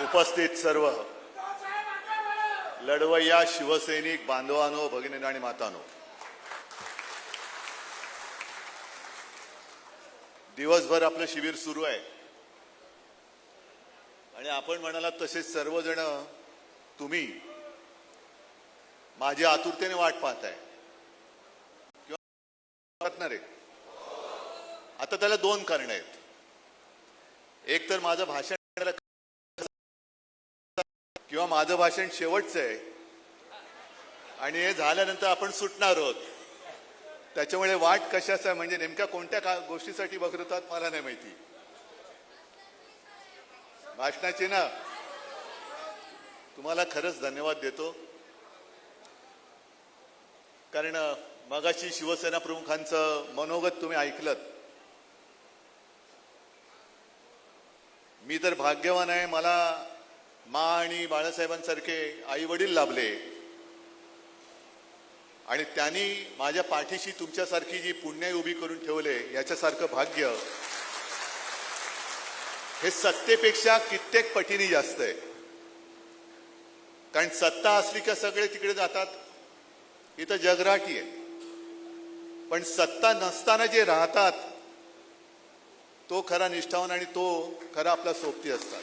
उपस्थित सर्व लढवय्या शिवसैनिक बांधवांनो, भगिनी आणि मातांनो, दिवसभर आपलं शिबिर सुरू आहे आणि आपण म्हणालात तसेच सर्वजण तुम्ही माझी आतुरतेने वाट पाहताय किंवा पाहणार आहे. आता त्याला दोन कारण आहेत. एक तर माझं भाषण किंवा माझं भाषण शेवटचं आहे आणि हे झाल्यानंतर आपण सुटणार आहोत. त्याच्यामुळे वाट कशाचा म्हणजे नेमक्या कोणत्या गोष्टीसाठी बघतात मला नाही माहिती. भाषणाची ना तुम्हाला खरंच धन्यवाद देतो, कारण मगाशी शिवसेना प्रमुखांचं मनोगत तुम्ही ऐकलत. मी तर भाग्यवान आहे, मला मा आणि बाळासाहेबांसारखे आई वडील लाभले आणि त्यांनी माझ्या पाठीशी तुमच्यासारखी जी पुण्याई उभी करून ठेवले, याच्यासारखं भाग्य हे सत्तेपेक्षा कित्येक पटीने जास्त आहे. कारण सत्ता असली का सगळे तिकडे जातात, इथं जगराटी आहे. पण सत्ता नसताना जे राहतात तो खरा निष्ठावान आणि तो खरा आपला सोबती असतात.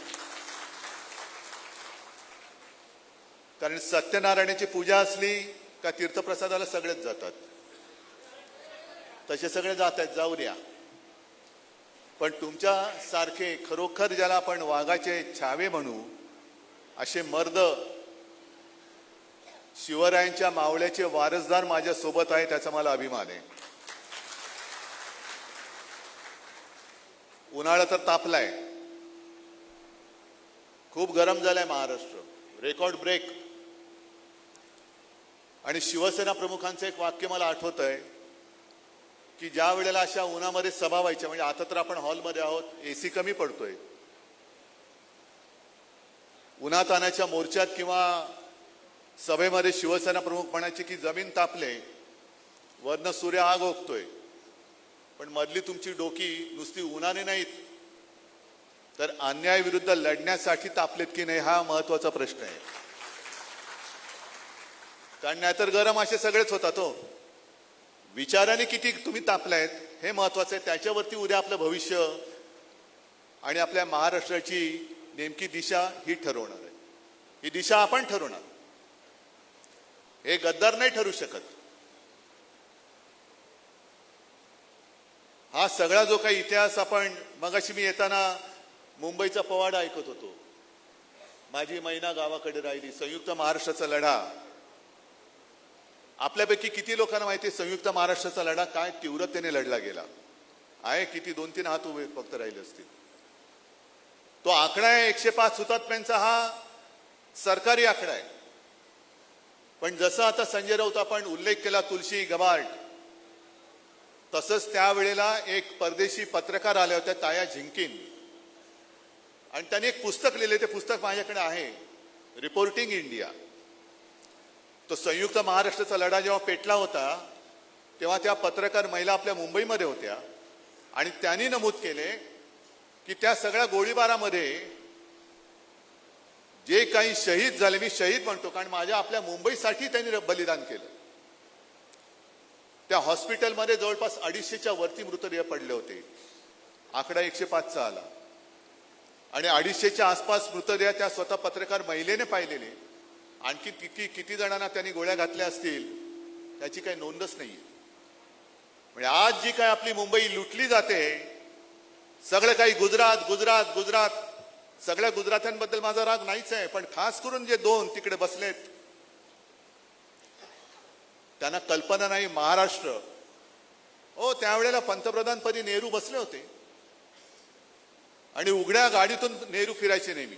कारण सत्यनारायणाची पूजा असली का तीर्थप्रसादाला सगळेच जातात, तसे सगळे जात आहेत, जाऊ द्या. पण तुमच्या सारखे खरोखर ज्याला आपण वाघाचे छावे म्हणू असे मर्द शिवरायांच्या मावळ्याचे वारसदार माझ्या सोबत आहे, त्याचा मला अभिमान आहे. उन्हाळा तर तापलाय, खूप गरम झालाय महाराष्ट्र, रेकॉर्ड ब्रेक. आणि शिवसेना प्रमुखांचं एक वाक्य मला आठवत आहे की ज्या वेळेला अशा उन्हामध्ये सभा व्हायच्या, म्हणजे आता तर आपण हॉलमध्ये आहोत, एसी कमी पडतोय, उन्हातानाच्या मोर्चात किंवा सभेमध्ये शिवसेना प्रमुख म्हणायचे की जमीन तापले, वरनं सूर्य आग ओकतोय, पण मधली तुमची डोकी नुसती उन्हाने नाहीत तर अन्यायाविरुद्ध लढण्यासाठी तापलेत की नाही, हा महत्वाचा प्रश्न आहे. कारण नाहीतर गरम असे सगळेच होतात. हो, विचाराने किती तुम्ही तापलायत हे महत्वाचं आहे. त्याच्यावरती उद्या आपलं भविष्य आणि आपल्या महाराष्ट्राची नेमकी दिशा ही ठरवणार आहे. ही दिशा आपण ठरवणार, हे गद्दार नाही ठरू शकत. हा सगळा जो काही इतिहास आपण मगाशी मी येताना मुंबईचा पवाडा ऐकत होतो, माझी मैना गावाकडे राहिली, संयुक्त महाराष्ट्राचा लढा. आपल्यापैकी किती लोकांना माहिती आहे संयुक्त महाराष्ट्राचा लढा काय तीव्रतेने लढला गेला आहे? किती 2-3 हात उभे फक्त राहिले असतील. तो आकडा आहे 105 हुतात्म्यांचा, हा सरकारी आकडा आहे. पण जसं आता संजय राऊत आपण उल्लेख केला, तुलसी गबार्ड, तसंच त्यावेळेला एक परदेशी पत्रकार आल्या होत्या, ताया झिंकिन, आणि त्यांनी एक पुस्तक लिहिले. ते पुस्तक माझ्याकडे आहे, रिपोर्टिंग इंडिया. तो संयुक्त महाराष्ट्राचा लढा जेव्हा पेटला होता तेव्हा त्या पत्रकार महिला आपल्या मुंबईमध्ये होत्या आणि त्यांनी नमूद केले की त्या सगळ्या गोळीबारामध्ये जे काही शहीद झाले, मी शहीद म्हणतो कारण माझ्या आपल्या मुंबईसाठी त्यांनी बलिदान केलं. त्या हॉस्पिटलमध्ये जवळपास 250च्या वरती मृतदेह पडले होते, आकडा 105चा आला. आणि 250च्या आसपास मृतदेह त्या स्वतः पत्रकार महिलेने पाहिलेले. आणखी किती जणांना त्यांनी गोळ्या घातल्या असतील त्याची काही नोंदच नाहीये. म्हणजे आज जी काय आपली मुंबई लुटली जाते, सगळं काही गुजरात गुजरात गुजरात, सगळ्या गुजरात्यांबद्दल माझा राग नाहीच आहे, पण खास करून जे 2 तिकडे बसलेत त्यांना कल्पना नाही महाराष्ट्र. हो, त्यावेळेला पंतप्रधानपदी नेहरू बसले होते आणि उघड्या गाडीतून नेहरू फिरायचे नेहमी.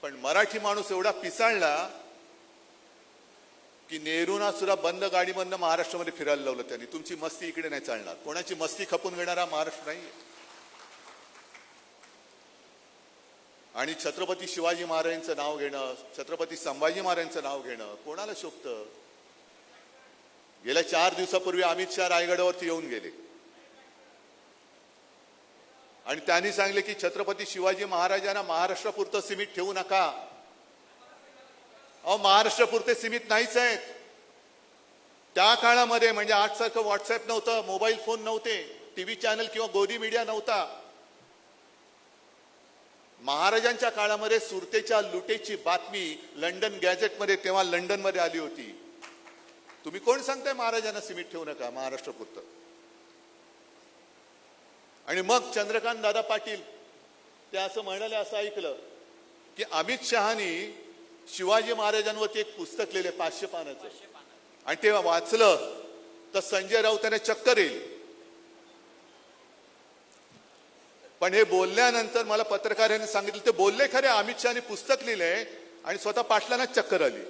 पण मराठी माणूस एवढा पिसाळला की नेहरूंना सुद्धा बंद गाडीमधनं महाराष्ट्रामध्ये फिरायला लावलं त्यांनी. तुमची मस्ती इकडे नाही चालणार, कोणाची मस्ती खपून घेणारा महाराष्ट्र नाही. आणि छत्रपती शिवाजी महाराजांचं नाव घेणं, छत्रपती संभाजी महाराजांचं नाव घेणं कोणाला शोभतं? गेल्या 4 दिवसापूर्वी अमित शहा रायगडावरती येऊन गेले आणि त्यांनी सांगितले की छत्रपती शिवाजी महाराजांना महाराष्ट्रापुरतं सीमित ठेवू नका. अहो, महाराष्ट्रापुरते सीमित नाहीच आहेत. त्या काळामध्ये म्हणजे आजसारखं व्हॉट्सअप नव्हतं, मोबाईल फोन नव्हते, टीव्ही चॅनल किंवा गोदी मीडिया नव्हता. महाराजांच्या काळामध्ये सुरतेच्या लुटेची बातमी लंडन गॅझेटमध्ये तेव्हा लंडनमध्ये आली होती. तुम्ही कोण सांगताय महाराजांना सीमित ठेवू नका महाराष्ट्रापुरतं? आणि मग चंद्रकांत दादा पाटील ते असं म्हणाले, असं ऐकलं की अमित शहानी शिवाजी महाराजांवरती एक पुस्तक लिहिले 500 पानाचं, आणि ते वाचलं तर संजय राऊतांना चक्कर येईल. पण हे बोलल्यानंतर मला पत्रकारांनी सांगितलं ते बोलले खरे, अमित शहानी पुस्तक लिहिलंय आणि स्वतः पाटलांना चक्कर आली.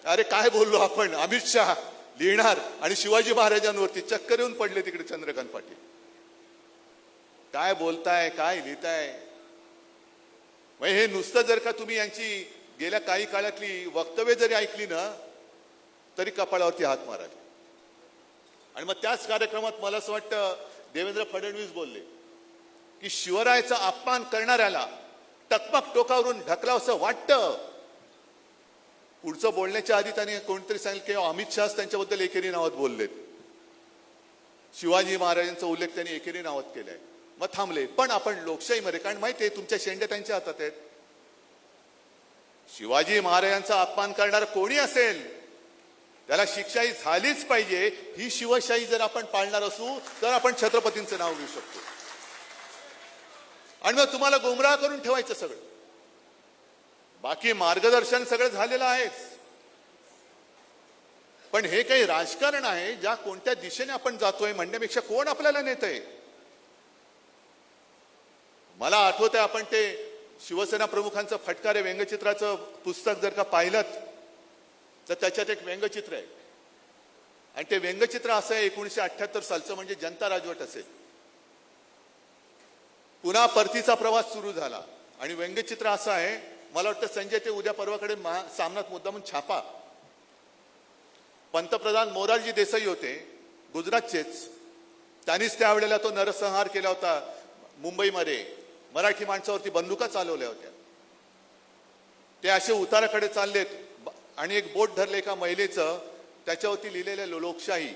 अरे काय बोललो आपण, अमित शहा लिहिणार आणि शिवाजी महाराजांवरती चक्कर येऊन पडले तिकडे चंद्रकांत पाटील. काय बोलताय, काय लिहिताय? म्हणजे हे नुसतं जर का तुम्ही यांची गेल्या काही काळातली वक्तव्य जरी ऐकली ना तरी कपाळावरती हात माराल. आणि मग त्याच कार्यक्रमात मला असं वाटतं देवेंद्र फडणवीस बोलले की शिवरायाचा अपमान करणाऱ्याला टकमक टोकावरून ढकलावं असं वाटतं. पुढचं बोलण्याच्या आधी त्यांनी कोणतरी सांगितलं की अमित शहाच त्यांच्याबद्दल एकेरी नावात बोललेत. शिवाजी महाराजांचा उल्लेख त्यांनी एकेरी नावात केलाय. मग थांबले. पण आपण लोकशाहीमध्ये, कारण माहिती आहे तुमच्या शेंड्या त्यांच्या हातात आहेत. शिवाजी महाराजांचा अपमान करणारा कोणी असेल त्याला शिक्षाही झालीच पाहिजे. ही शिवशाही जर आपण पाळणार असू तर आपण छत्रपतींचं नाव घेऊ शकतो. आणि मग तुम्हाला गुमराह करून ठेवायचं सगळं. बाकी मार्गदर्शन सगळं झालेलं आहेच. पण हे काही राजकारण आहे, ज्या कोणत्या दिशेने आपण जातोय म्हणण्यापेक्षा कोण आपल्याला नेतंय. मला आठवत आहे आपण ते शिवसेना प्रमुखांचं फटकारे व्यंगचित्राचं पुस्तक जर का पाहिलं तर त्याच्यात एक व्यंगचित्र आहे. आणि ते व्यंगचित्र असं आहे 1978 सालचं, म्हणजे जनता राजवट असेल. पुन्हा परतीचा प्रवास सुरू झाला आणि व्यंगचित्र असं आहे, मला वाटतं संजय ते उद्या परवाकडे सामनात मुद्दामून छापा. पंतप्रधान मोरारजी देसाई होते, गुजरातचेच. त्यांनीच त्यावेळेला तो नरसंहार केला होता मुंबईमध्ये. मराठी माणसावरती बंदुका चालवल्या होत्या. ते असे उताराकडे चाललेत आणि एक बोट धरले एका महिलेचं, त्याच्यावरती लिहिलेलं लोकशाही.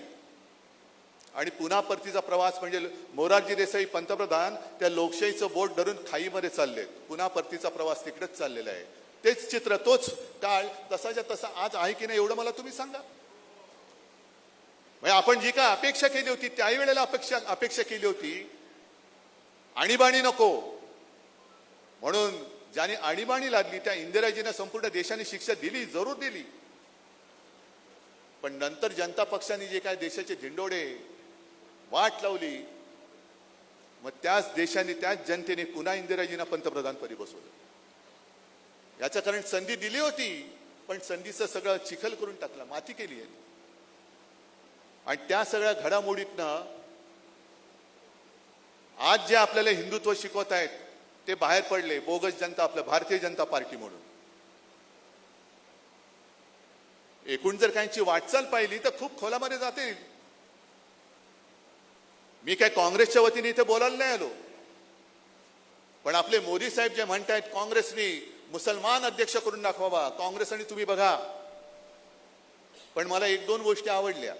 आणि पुन्हा परतीचा प्रवास म्हणजे मोरारजी देसाई पंतप्रधान त्या लोकशाहीचं बोट धरून खाईमध्ये चाललेत. पुन्हा परतीचा प्रवास तिकडेच चाललेला आहे. तेच चित्र, तोच काळ तसाच्या तसा आज आहे की नाही एवढं मला तुम्ही सांगा. म्हणजे आपण जी काय अपेक्षा केली होती त्यावेळेला अपेक्षा केली होती आणीबाणी नको म्हणून. ज्याने आणीबाणी लागली त्या इंदिराजींना संपूर्ण देशाने शिक्षा दिली, जरूर दिली. पण नंतर जनता पक्षाने जे काय देशाचे झेंडोडे वाट लावली, मग त्याच देशाने त्याच जनतेने पुन्हा इंदिराजींना पंतप्रधानपदी बसवलं. याचं कारण संधी दिली होती पण संधीचं सगळं चिखल करून टाकला, माती केली आहे. आणि त्या सगळ्या घडामोडीतनं आज जे आपल्याला हिंदुत्व शिकवत आहेत ते बाहेर पडले. बोगस जनता, आपलं भारतीय जनता पार्टी म्हणून. एकूण जर काहींची वाटचाल पाहिली तर खूप खोलामध्ये जाते. मी काय काँग्रेसच्या वतीने इथे बोलायला नाही आलो, पण आपले मोदी साहेब जे म्हणतायत काँग्रेसनी मुसलमान अध्यक्ष करून दाखवावा, काँग्रेस आणि तुम्ही बघा. पण मला एक दोन गोष्टी आवडल्या.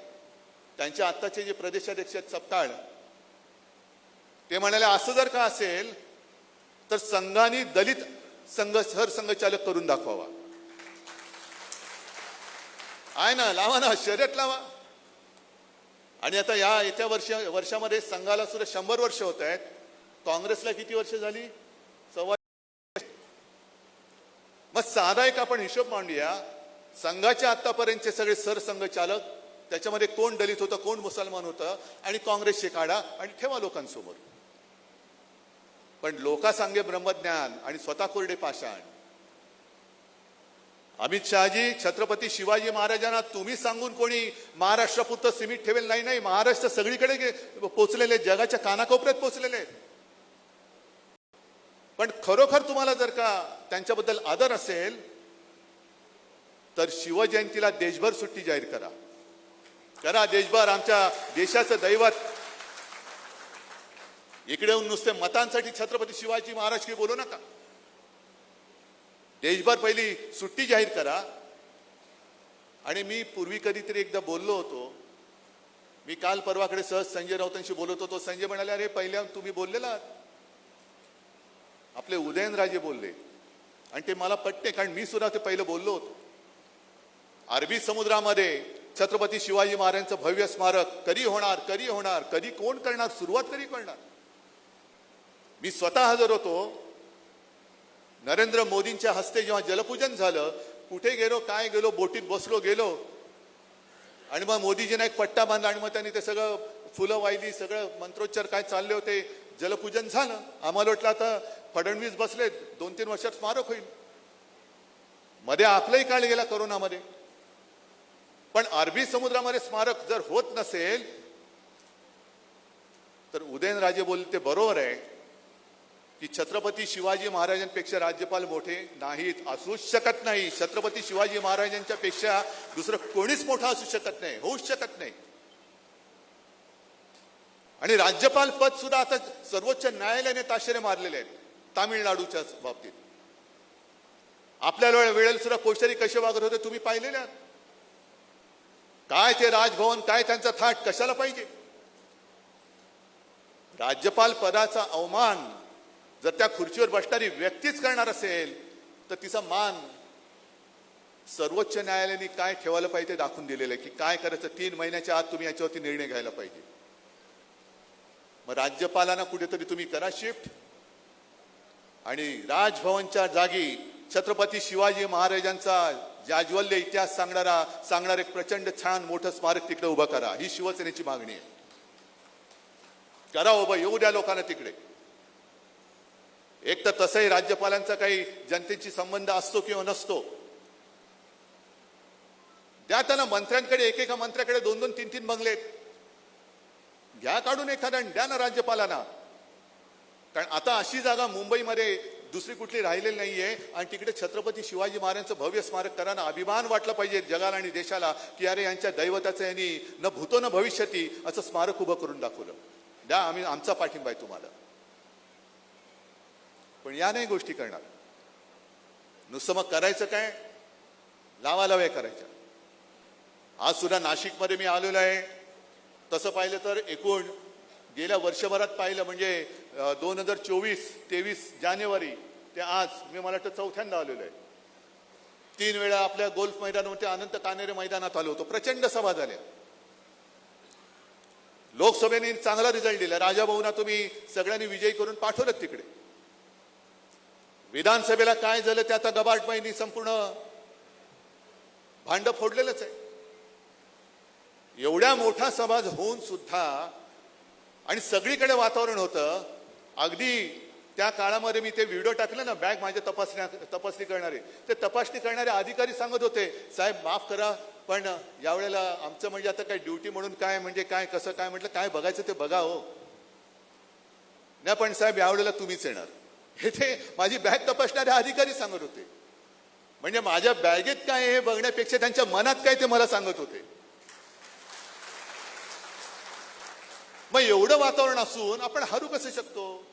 त्यांच्या आत्ताचे जे प्रदेशाध्यक्ष आहेत सपकाळ, ते म्हणाले असं जर का असेल तर संघाने दलित सरसंघचालक करून दाखवावा. आहे ना, लावा ना, शर्यत लावा. आणि आता या येत्या वर्षामध्ये संघाला सुद्धा 100 वर्ष होत आहेत. काँग्रेसला किती वर्ष झाली? 1.25. मग साधा एक आपण हिशोब मांडूया. संघाचे आतापर्यंतचे सगळे सरसंघचालक, त्याच्यामध्ये कोण दलित होतं, कोण मुसलमान होतं, आणि काँग्रेसचे काढा आणि ठेवा लोकांसमोर. पण लोकांसांगे ब्रह्मज्ञान आणि स्वतः कोरडे पाषाण. अमित शहाजी, छत्रपती शिवाजी महाराजांना तुम्ही सांगून कोणी महाराष्ट्रापुरतं सीमित ठेवेल नाही. नाही, महाराष्ट्र सगळीकडे पोचलेले, जगाच्या कानाकोपऱ्यात पोचलेले. पण खरोखर तुम्हाला जर का त्यांच्याबद्दल आदर असेल तर शिवजयंतीला देशभर सुट्टी जाहीर करा. करा देशभर. आमच्या देशाचं दैवत इकडे येऊन नुसते मतांसाठी छत्रपती शिवाजी महाराज की बोलू नका. देशभर पहिली सुट्टी जाहीर करा. आणि मी पूर्वी कधीतरी एकदा बोललो होतो, मी काल परवाकडे सहज संजय राऊतांशी बोलत होतो. संजय म्हणाले, अरे पहिल्या तुम्ही बोललेला, आपले उदयनराजे बोलले आणि ते मला पटते, कारण मी सुद्धा ते पहिलं बोललो होतो. अरबी समुद्रामध्ये छत्रपती शिवाजी महाराजांचं भव्य स्मारक कधी होणार, कधी होणार, कधी कोण करणार, सुरुवात कधी करणार. मी स्वतः हजर होतो. नरेंद्र मोदींच्या हस्ते जेव्हा जलपूजन झालं, कुठे गेलो, काय गेलो, बोटीत बसलो गेलो आणि मग मोदीजींना एक पट्टा बांधला आणि मग त्यांनी ते सगळं फुलं वाहिली, सगळं मंत्रोच्चार काय चालले होते, जलपूजन झालं. आम्हाला वाटलं आता फडणवीस बसले, 2-3 वर्षात स्मारक होईल. मध्ये आपलाही काळ गेला कोरोनामध्ये. पण अरबी समुद्रामध्ये स्मारक जर होत नसेल तर उदयनराजे बोलले ते बरोबर आहे की छत्रपती शिवाजी महाराजांपेक्षा राज्यपाल मोठे नाहीत, असूच शकत नाही. छत्रपती शिवाजी महाराजांच्या पेक्षा दुसरं कोणीच मोठा असू शकत नाही, होऊच शकत नाही. आणि राज्यपाल पद सुद्धा आता सर्वोच्च न्यायालयाने ताशेरे मारलेले आहेत तामिळनाडूच्या बाबतीत. आपल्या वेळेला सुद्धा कोश्यारी कसे वागत होते तुम्ही पाहिलेले आहात. काय ते राजभवन, काय त्यांचा थाट, कशाला पाहिजे. राज्यपाल पदाचा अवमान जर त्या खुर्चीवर बसणारी व्यक्तीच करणार असेल तर तिचा मान सर्वोच्च न्यायालयाने काय ठेवायला पाहिजे दाखवून दिलेलं आहे की काय करायचं. 3 महिन्याच्या आत तुम्ही याच्यावरती निर्णय घ्यायला पाहिजे. मग राज्यपालांना कुठेतरी तुम्ही करा शिफ्ट आणि राजभवनच्या जागी छत्रपती शिवाजी महाराजांचा जाज्वल्य इतिहास सांगणार एक प्रचंड छान मोठं स्मारक तिकडे उभं करा. ही शिवसेनेची मागणी आहे. करा उभं, येऊ द्या लोकांना तिकडे. एक तर तसंही राज्यपालांचा काही जनतेशी संबंध असतो किंवा नसतो. द्या त्यांना मंत्र्यांकडे, एकेका मंत्र्याकडे 2-2, 3-3 बंगले घ्या काढून एखादा, द्या ना राज्यपालांना. कारण आता अशी जागा मुंबईमध्ये दुसरी कुठली राहिलेली नाहीये आणि तिकडे छत्रपती शिवाजी महाराजांचं भव्य स्मारक करायला अभिमान वाटला पाहिजे जगाला आणि देशाला की अरे यांच्या दैवताचं यांनी न भूतो न भविष्यती असं स्मारक उभं करून दाखवलं. द्या, आम्ही आमचा पाठिंबा आहे तुम्हाला. पण या नाही गोष्टी करणार. नुसतं मग करायचं काय, लावालाव्या करायच्या. आज सुद्धा नाशिकमध्ये मी आलेलो आहे. तसं पाहिलं तर एकूण गेल्या वर्षभरात पाहिलं म्हणजे 2024-23 जानेवारी ते आज मी मला वाटतं 4थ्यांदा आलेलो आहे. 3 वेळा आपल्या गोल्फ मैदानावरती अनंत कानेरे मैदानात आलो होतो. प्रचंड सभा झाल्या. लोकसभेने चांगला रिझल्ट दिला. राजाभाऊंना तुम्ही सगळ्यांनी विजयी करून पाठवलं तिकडे. विधानसभेला काय झालं ते आता गबाटबाईंनी संपूर्ण भांड फोडलेलंच आहे. एवढ्या मोठा सभा होऊन सुद्धा आणि सगळीकडे वातावरण होतं. अगदी त्या काळामध्ये मी ते व्हिडिओ टाकले ना, बॅग माझ्या तपासणी करणारे, ते तपासणी करणारे अधिकारी सांगत होते, साहेब माफ करा पण यावेळेला आमचं म्हणजे आता काय ड्युटी म्हणून काय म्हणजे काय कसं काय. म्हटलं काय बघायचं ते बघा हो. नाही पण साहेब यावेळेला तुम्हीच येणार, हे ते माझी बॅग तपासणारे अधिकारी सांगत होते. म्हणजे माझ्या बॅगेत काय हे बघण्यापेक्षा त्यांच्या मनात काय ते मला सांगत होते. मग एवढं वातावरण असून आपण हरू कसं शकतो.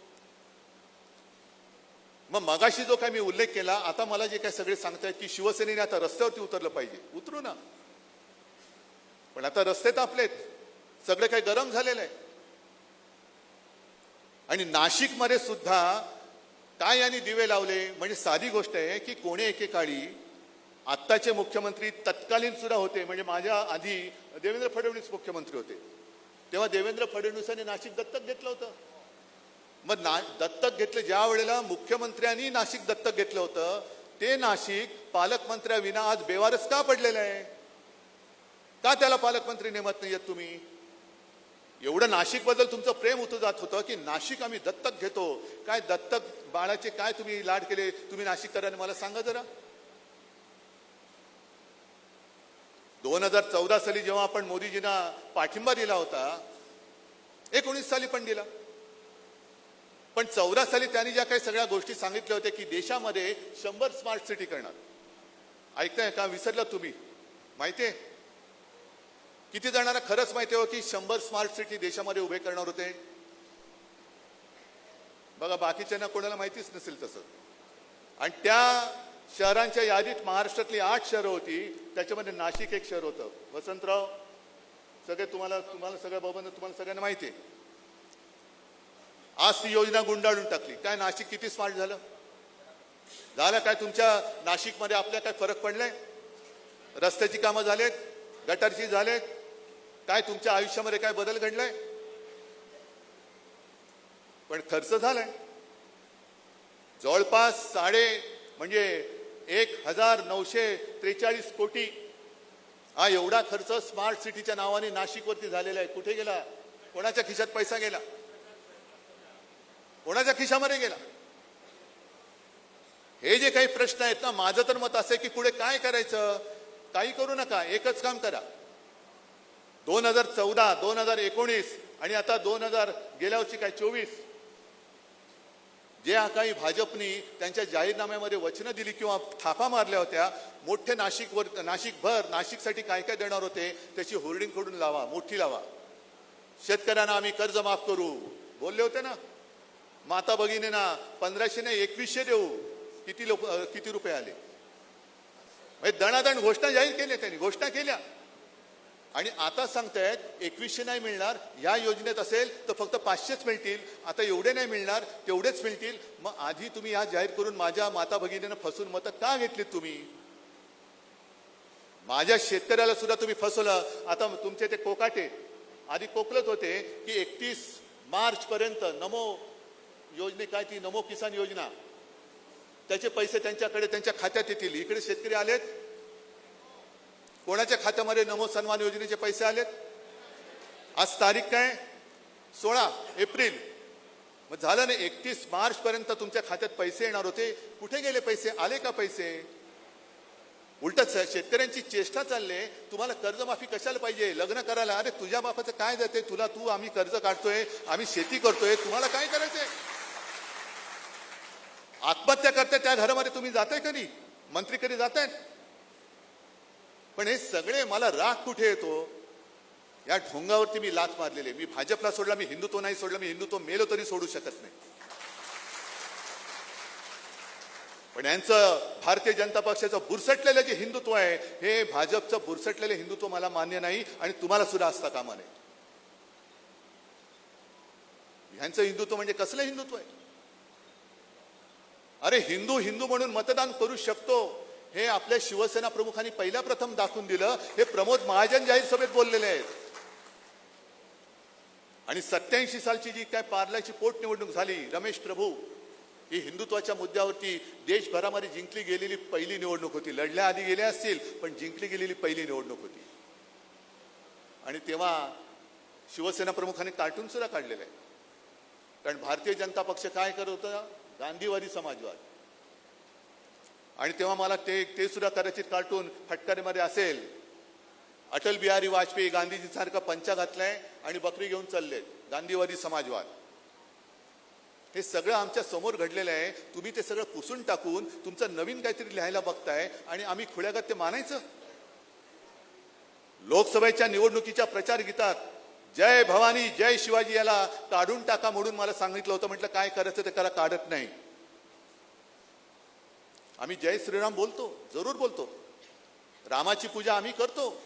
मग मगाशी जो काय मी उल्लेख केला, आता मला जे काय सगळे सांगतायत की शिवसेनेने आता रस्त्यावरती उतरलं पाहिजे, उतरू ना. पण आता रस्ते तापलेत, सगळे काही गरम झालेलं आहे. आणि नाशिकमध्ये सुद्धा काय यांनी दिवे लावले. म्हणजे साधी गोष्ट आहे की कोणी एकेकाळी आत्ताचे मुख्यमंत्री तत्कालीन सुद्धा होते. म्हणजे माझ्या आधी देवेंद्र फडणवीस मुख्यमंत्री होते, तेव्हा देवेंद्र फडणवीसांनी नाशिक दत्तक घेतलं होतं. मग दत्तक घेतलं ज्या वेळेला मुख्यमंत्र्यांनी नाशिक दत्तक घेतलं होतं, ते नाशिक पालकमंत्र्याविना आज बेवारस का पडलेलं आहे. का त्याला पालकमंत्री नेमत नाहीयेत तुम्ही. एवढं नाशिक बद्दल तुमचं प्रेम उतू जात होतं की नाशिक आम्ही दत्तक घेतो. काय दत्तक बाळाचे काय तुम्ही लाड केले तुम्ही नाशिककरांनी, मला सांगा जरा. 2014 साली जेव्हा आपण मोदीजींना पाठिंबा दिला होता, 19 साली पण दिला, पण 14 साली त्यांनी ज्या काही सगळ्या गोष्टी सांगितल्या होत्या की देशामध्ये 100 स्मार्ट सिटी करणार. ऐकताय का, विसरला तुम्ही. माहितीये किती जणांना खरंच माहिती हो की 100 स्मार्ट सिटी देशामध्ये उभे करणार होते. बघा बाकीच्यांना कोणाला माहितीच नसेल तसं. आणि त्या शहरांच्या यादीत महाराष्ट्रातली 8 शहरं होती, त्याच्यामध्ये नाशिक एक शहर होतं. वसंतराव सगळे तुम्हाला सगळ्या बाबांना तुम्हाला सगळ्यांना माहिती आहे. आज ती योजना गुंडाळून टाकली. काय नाशिक किती स्मार्ट झालं काय? तुमच्या नाशिकमध्ये आपल्या काय फरक पडलाय? रस्त्याची कामं झालेत, गटारची झालेत, काय तुमच्या आयुष्यामध्ये काय बदल घडलाय? पण खर्च झालाय जवळपास 1943 कोटी. हा एवढा खर्च स्मार्ट सिटीच्या नावाने नाशिकवरती झालेला आहे. कुठे गेला? कोणाच्या खिशात पैसा गेला? कोणाच्या खिशामध्ये गेला? हे जे काही प्रश्न आहेत ना, माझं तर मत असं आहे की पुढे काय करायचं? काही करू नका, एकच काम करा. 2014, 2019 आणि आता गेल्या वर्षी काय 24, जे काही भाजपनी त्यांच्या जाहीरनाम्यामध्ये वचनं दिली किंवा थापा मारल्या होत्या, मोठे नाशिकसाठी काय काय देणार होते त्याची होर्डिंग करून लावा, मोठी लावा. शेतकऱ्यांना आम्ही कर्ज माफ करू बोलले होते ना. माता भगिनींना 1500 नाही 2100 देऊ. किती रुपये आले? म्हणजे दणादण घोषणा जाहीर केल्या, त्यांनी घोषणा केल्या. आणि आता सांगतायत 2100 नाही मिळणार, या योजनेत असेल तर फक्त 500च मिळतील. आता एवढे नाही मिळणार, तेवढेच मिळतील. मग आधी तुम्ही या जाहीर करून माझ्या माता भगिनींना फसून मतं का घेतलीत तुम्ही? माझ्या शेतकऱ्याला सुद्धा तुम्ही फसवलं. आता तुमचे ते कोकाटे आधी कोकलत होते की 31 मार्च पर्यंत नमो योजने, काय ती नमो किसान योजना, त्याचे पैसे त्यांच्याकडे त्यांच्या खात्यात येतील. इकडे शेतकरी आलेत, कोणाच्या खात्यामध्ये नमो सन्मान योजनेचे पैसे आलेत? आज तारीख काय? 16 एप्रिल. मग झालं ना, 31 मार्च पर्यंत तुमच्या खात्यात पैसे येणार होते. कुठे गेले पैसे? आले का पैसे? उलट शेतकऱ्यांची चेष्टा चालले. तुम्हाला कर्जमाफी कशाला पाहिजे? लग्न करायला. अरे तुझ्या बापाचं काय जाते तुला? आम्ही कर्ज काढतोय, आम्ही शेती करतोय, तुम्हाला काय करायचंय? आत्महत्या करताय त्या घरामध्ये तुम्ही जाताय कधी? मंत्री कधी जातायत? पण हे सगळे मला राग कुठे येतो? या ढोंगावरती मी लाथ मारलेले. मी भाजपला सोडला, मी हिंदुत्व नाही सोडलं. मी हिंदुत्व मेलो तरी सोडू शकत नाही. पण यांचं भारतीय जनता पक्षाचं बुरसटलेलं जे हिंदुत्व आहे, हे भाजपचं बुरसटलेलं हिंदुत्व मला मान्य नाही आणि तुम्हाला सुद्धा असता कामा नये. ह्यांचं हिंदुत्व म्हणजे कसलं हिंदुत्व आहे? अरे हिंदू म्हणून मतदान करू शकतो हे आपल्या शिवसेना प्रमुखांनी पहिल्या प्रथम दाखवून दिलं. हे प्रमोद महाजन जाहीर सभेत बोललेले आहेत. आणि 87 सालची जी काय पार्ल्याची पोटनिवडणूक झाली, रमेश प्रभू, ही हिंदुत्वाच्या मुद्द्यावरती देशभरामध्ये जिंकली गेलेली पहिली निवडणूक होती. लढल्या आधी गेल्या असतील, पण जिंकली गेलेली पहिली निवडणूक होती. आणि तेव्हा शिवसेना प्रमुखांनी कार्टून सुद्धा काढलेलं आहे. कारण भारतीय जनता पक्ष काय करत होता? गांधीवादी समाजवाद. आणि तेव्हा मला ते सुद्धा कदाचित कार्टून फटकारीमध्ये असेल. अटल बिहारी वाजपेयी गांधीजी सारखा पंचा घातलाय आणि बकरी घेऊन चाललेत. गांधीवादी समाजवाद हे सगळं आमच्या समोर घडलेलं आहे. तुम्ही ते सगळं पुसून टाकून तुमचं नवीन काहीतरी लिहायला बघताय आणि आम्ही खुळ्यागत ते मानायचं. लोकसभेच्या निवडणुकीच्या प्रचार गीतात जय भवानी जय शिवाजी याला काढून टाका म्हणून मला सांगितलं होतं. म्हटलं काय करायचं ते करा, काढत नाही. आम्ही जय श्रीराम बोलतो, जरूर बोलतो. रामाची पूजा आम्ही करतो.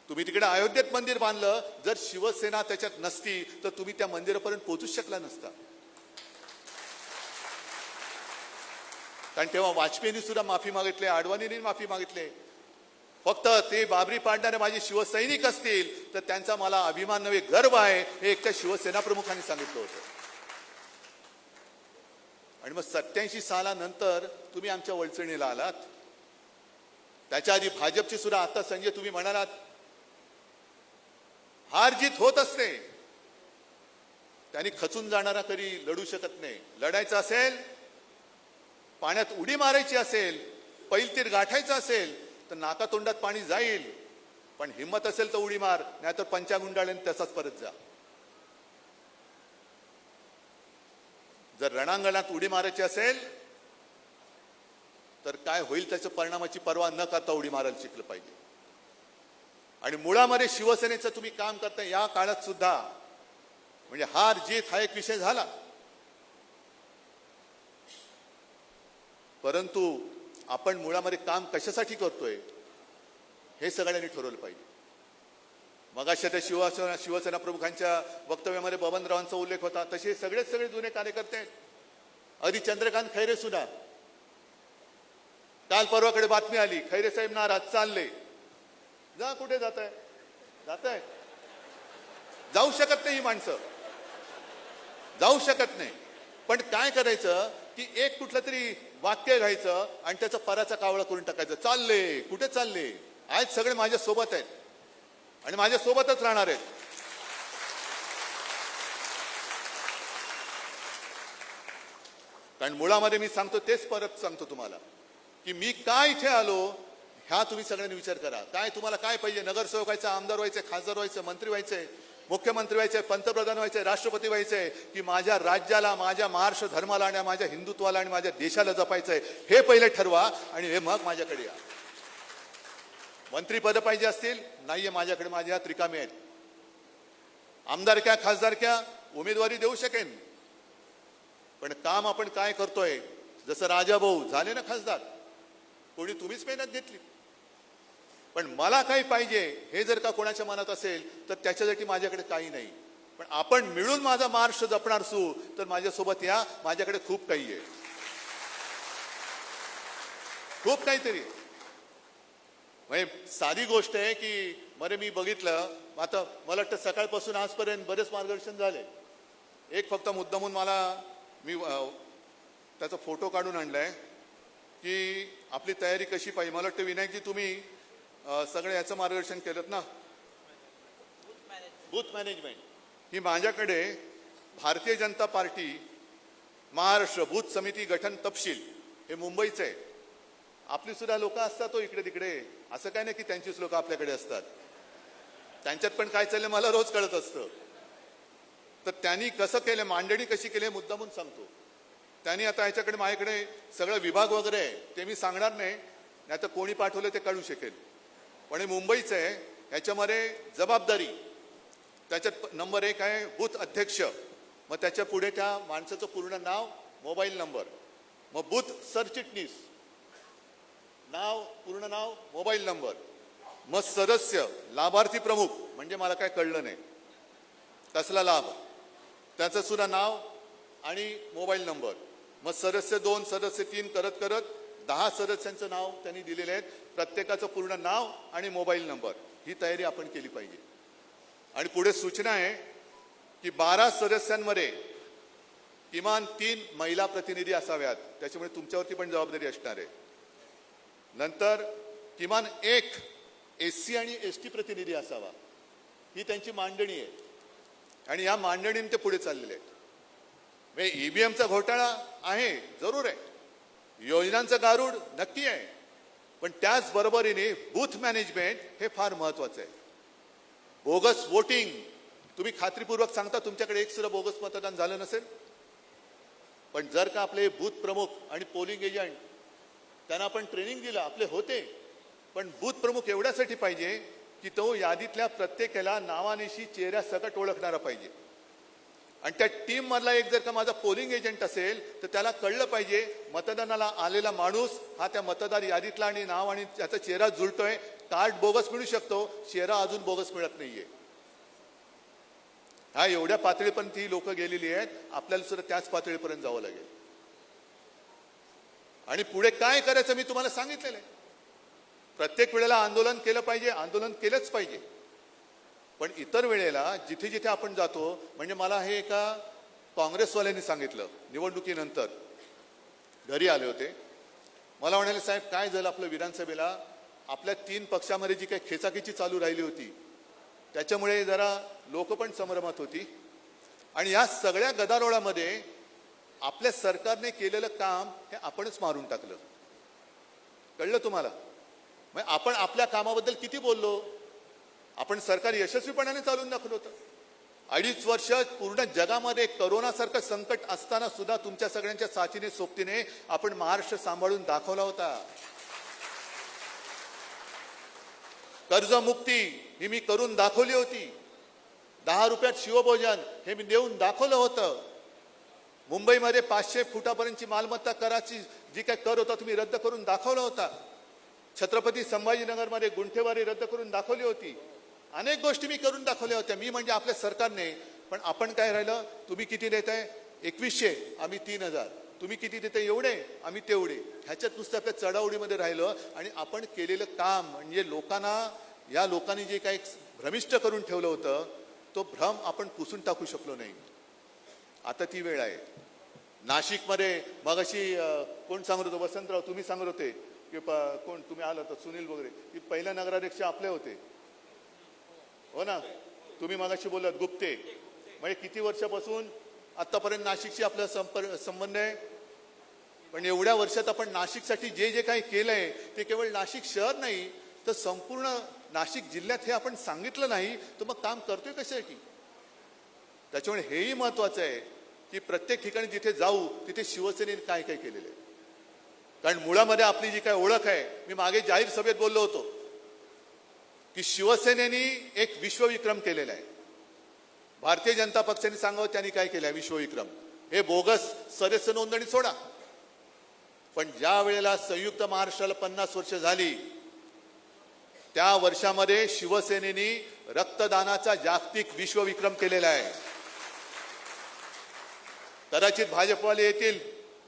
तुम्ही तिकडे अयोध्येत मंदिर बांधलं, जर शिवसेना त्याच्यात नसती तर तुम्ही त्या मंदिरापर्यंत पोहोचूच शकला नसता. कारण तेव्हा वाजपेयींनी सुद्धा माफी मागितली, आडवाणींनी माफी मागितली. फक्त ते बाबरी पाडणारे माझे शिवसैनिक असतील तर त्यांचा मला अभिमान नव्हे गर्व आहे, हे एकट्या शिवसेना प्रमुखांनी सांगितलं होतं. आणि मग 87 सालानंतर तुम्ही आमच्या वळचणीला आलात. त्याच्या आधी भाजपची सुद्धा, आता संजय तुम्ही म्हणालात हार जीत होत असते, त्यांनी खचून जाणारा कधी लढू शकत नाही. लढायचं असेल, पाण्यात उडी मारायची असेल, पैलतीर गाठायचं असेल तर नाकातोंडात पाणी जाईल. पण हिंमत असेल तर उडी मार, नाहीतर पंचा गुंडाळेन तसाच परत जा. जर रणांगणात उडी मारायची असेल तर काय होईल त्याच्या परिणामाची पर्वा न करता उडी मारायला शिकलं पाहिजे. आणि मुळामध्ये शिवसेनेचं तुम्ही काम करता या काळात सुद्धा, म्हणजे हार जीत हा एक विषय झाला. परंतु आपण मुळामध्ये काम कशासाठी करतोय हे सगळ्यांनी ठरवलं पाहिजे. मगाशी त्या शिवसेना प्रमुखांच्या वक्तव्यामध्ये बबनरावांचा उल्लेख होता, तसे सगळे जुने कार्यकर्ते आहेत. अगदी चंद्रकांत खैरे सुद्धा. काल परवाकडे बातमी आली, खैरे साहेब नाराज, चालले. जा, कुठे जात आहे? जाऊ शकत नाही ही माणसं, जाऊ शकत नाही. पण काय करायचं की एक कुठलं तरी वाक्य घ्यायचं आणि त्याचा पराचा कावळा करून टाकायचं. चालले, कुठे चालले? आज सगळे माझ्या सोबत आहेत आणि माझ्या सोबतच राहणार आहेत. कारण मुळामध्ये मी सांगतो तेच परत सांगतो तुम्हाला की मी काय इथे आलो ह्या तुम्ही सगळ्यांनी विचार करा. काय तुम्हाला काय पाहिजे? नगरसेवक व्हायचं, आमदार व्हायचे, खासदार व्हायचं, मंत्री व्हायचे, मुख्यमंत्री व्हायचे, पंतप्रधान व्हायचे, राष्ट्रपती व्हायचे, की माझ्या राज्याला, माझ्या महाराष्ट्र धर्माला आणि माझ्या हिंदुत्वाला आणि माझ्या देशाला जपायचंय हे पहिले ठरवा आणि हे मग माझ्याकडे या. मंत्रीपद पाहिजे असतील, नाहीये माझ्याकडे, माझ्या हात रिकामे आहेत. आमदारक्या, खासदारक्या उमेदवारी देऊ शकेन, पण काम आपण काय करतोय? जसं राजाभाऊ झाले ना खासदार, कोणी तुम्हीच मेहनत घेतली. पण मला काही पाहिजे हे जर का कोणाच्या मनात असेल तर त्याच्यासाठी माझ्याकडे काही नाही. पण आपण मिळून माझा महाराष्ट्र जपणार असू तर माझ्यासोबत या, माझ्याकडे खूप काही आहे, खूप काहीतरी. म्हणजे साधी गोष्ट आहे की मरे मी बघितलं, आता मला वाटतं सकाळपासून आजपर्यंत बरेच मार्गदर्शन झाले. एक फक्त मुद्दामून मी त्याचा फोटो काढून आणलाय की आपली तयारी कशी पाहिजे. मला वाटतं विनायकजी तुम्ही सगळे याचं मार्गदर्शन केलं ना, बूथ मॅनेजमेंट. ही माझ्याकडे भारतीय जनता पार्टी महाराष्ट्र बूथ समिती गठन तपशील हे मुंबईचं आहे. आपली सुद्धा लोक असतात तो इकडे तिकडे, असं काय नाही की त्यांचीच लोक आपल्याकडे असतात. त्यांच्यात पण काय चाललंय मला रोज कळत असतं. तर त्यांनी कसं केलं, मांडणी कशी केली मुद्दामून सांगतो. त्यांनी आता याच्याकडे माझ्याकडे सगळं विभाग वगैरे आहे, ते मी सांगणार नाही, नाही तर कोणी पाठवलं ते कळू शकेल. पण हे मुंबईचं आहे. याच्यामध्ये जबाबदारी त्याच्यात नंबर 1 आहे बूथ अध्यक्ष, मग त्याच्या पुढे त्या माणसाचं पूर्ण नाव, मोबाईल नंबर, मग बूथ सरचिटणीस, नाव, पूर्ण नाव, मोबाईल नंबर, मग सदस्य, लाभार्थी प्रमुख, म्हणजे मला काय कळलं नाही कसला लाभ, त्याचं सुद्धा नाव आणि मोबाईल नंबर, मग सदस्य 2, सदस्य 3 करत करत 10 सदस्यांचं नाव त्यांनी दिलेले आहेत. प्रत्येकाचं पूर्ण नाव आणि मोबाईल नंबर. ही तयारी आपण केली पाहिजे. आणि पुढे सूचना आहे की 12 सदस्यांमध्ये किमान 3 महिला प्रतिनिधी असाव्यात, त्याच्यामुळे तुमच्यावरती पण जबाबदारी असणार आहे. नंतर किमान 1 SC आणि ST प्रतिनिधी असावा, ही त्यांची मांडणी आहे. आणि या मांडणीने ते पुढे चाललेले आहेत. म्हणजे EVMचा घोटाळा आहे, जरूर आहे, योजनांचं गारूड नक्की आहे, पण त्याच बरोबरीने बूथ मॅनेजमेंट हे फार महत्वाचं आहे. बोगस वोटिंग, तुम्ही खात्रीपूर्वक सांगता तुमच्याकडे एक सुद्धा बोगस मतदान झालं नसेल. पण जर का आपले बूथ प्रमुख आणि पोलिंग एजंट त्यांना आपण ट्रेनिंग दिलं, आपले होते, पण बूथ प्रमुख एवढ्यासाठी पाहिजे की तो यादीतल्या प्रत्येकाला नावानिशी चेहऱ्या सकट ओळखणारा पाहिजे. आणि त्या टीम मधला एक जर का माझा पोलिंग एजंट असेल तर त्याला कळलं पाहिजे मतदानाला आलेला माणूस हा त्या मतदार यादीतला आणि नाव आणि त्याचा चेहरा जुळतोय. कार्ड बोगस मिळू शकतो, चेहरा अजून बोगस मिळत नाहीये. हा एवढ्या पातळीपर्यंत ही लोक गेलेली आहेत, आपल्याला सुद्धा त्याच पातळीपर्यंत जावं लागेल. आणि पुढे काय करायचं मी तुम्हाला सांगितलेलं आहे. प्रत्येक वेळेला आंदोलन केलं पाहिजे, आंदोलन केलंच पाहिजे. पण इतर वेळेला जिथे जिथे आपण जातो, म्हणजे मला हे एका काँग्रेसवाल्यांनी सांगितलं, निवडणुकीनंतर घरी आले होते, मला म्हणाले साहेब काय झालं आपलं विधानसभेला, आपल्या 3 पक्षामध्ये जी काही खेचाखेची चालू राहिली होती त्याच्यामुळे जरा लोक पण संभ्रमात होती. आणि या सगळ्या गदारोळामध्ये आपल्या सरकारने केलेलं काम हे आपणच मारून टाकलं. कळलं तुम्हाला? म्हणजे आपण आपल्या कामाबद्दल किती बोललो, आपण सरकार यशस्वीपणाने चालून दाखवलं होतं. 2.5 वर्ष पूर्ण जगामध्ये करोनासारखं संकट असताना सुद्धा तुमच्या सगळ्यांच्या साथीने सोबतीने आपण महाराष्ट्र सांभाळून दाखवला होता. कर्जमुक्ती ही मी करून दाखवली होती. 10 रुपयात शिवभोजन हे मी देऊन दाखवलं होतं. मुंबईमध्ये 500 फुटापर्यंतची मालमत्ता कराची जी काय कर होता तुम्ही रद्द करून दाखवला होता. छत्रपती संभाजीनगरमध्ये गुंठेवारी रद्द करून दाखवली होती. अनेक गोष्टी मी करून दाखवल्या होत्या. मी म्हणजे आपल्या सरकारने. पण आपण काय राहिलं, तुम्ही किती देताय? 2100, आम्ही 3000. तुम्ही किती देताय? एवढे, आम्ही तेवढे. ह्याच्यात नुसतं आपल्या चढावडीमध्ये राहिलं आणि आपण केलेलं काम म्हणजे लोकांना, या लोकांनी जे काही भ्रमिष्ट करून ठेवलं होतं तो भ्रम आपण पुसून टाकू शकलो नाही. आता ती वेळ आहे. नाशिकमध्ये मगाशी कोण सांगत होतं? वसंतराव तुम्ही सांगत होते की कोण तुम्ही आलं तर सुनील वगैरे की पहिल्या नगराध्यक्ष आपले होते, हो ना? तुम्ही मगाशी बोललात गुप्ते. म्हणजे किती वर्षापासून आतापर्यंत नाशिकशी आपला संबंध आहे. पण एवढ्या वर्षात आपण नाशिकसाठी जे जे काही केलंय ते केवळ नाशिक शहर नाही तर संपूर्ण नाशिक जिल्ह्यात हे आपण सांगितलं नाही तर मग काम करतोय कशासाठी? त्याच्यामुळे हेही महत्वाचं आहे की प्रत्येक ठिकाणी जिथे जाऊ तिथे शिवसेनेने काय काय केलेलं आहे. कारण मुळामध्ये आपली जी काय ओळख आहे, मी मागे जाहीर सभेत बोललो होतो की शिवसेनेने एक विश्वविक्रम केलेला आहे. भारतीय जनता पक्षाने सांगावं त्यांनी काय केलं आहे विश्वविक्रम. हे बोगस सदस्य नोंदणी सोडा, पण ज्या वेळेला संयुक्त महाराष्ट्राला 50 वर्ष झाली त्या वर्षामध्ये शिवसेनेने रक्तदानाचा जागतिक विश्वविक्रम केलेला आहे. कदाचित भाजपवाले येतील,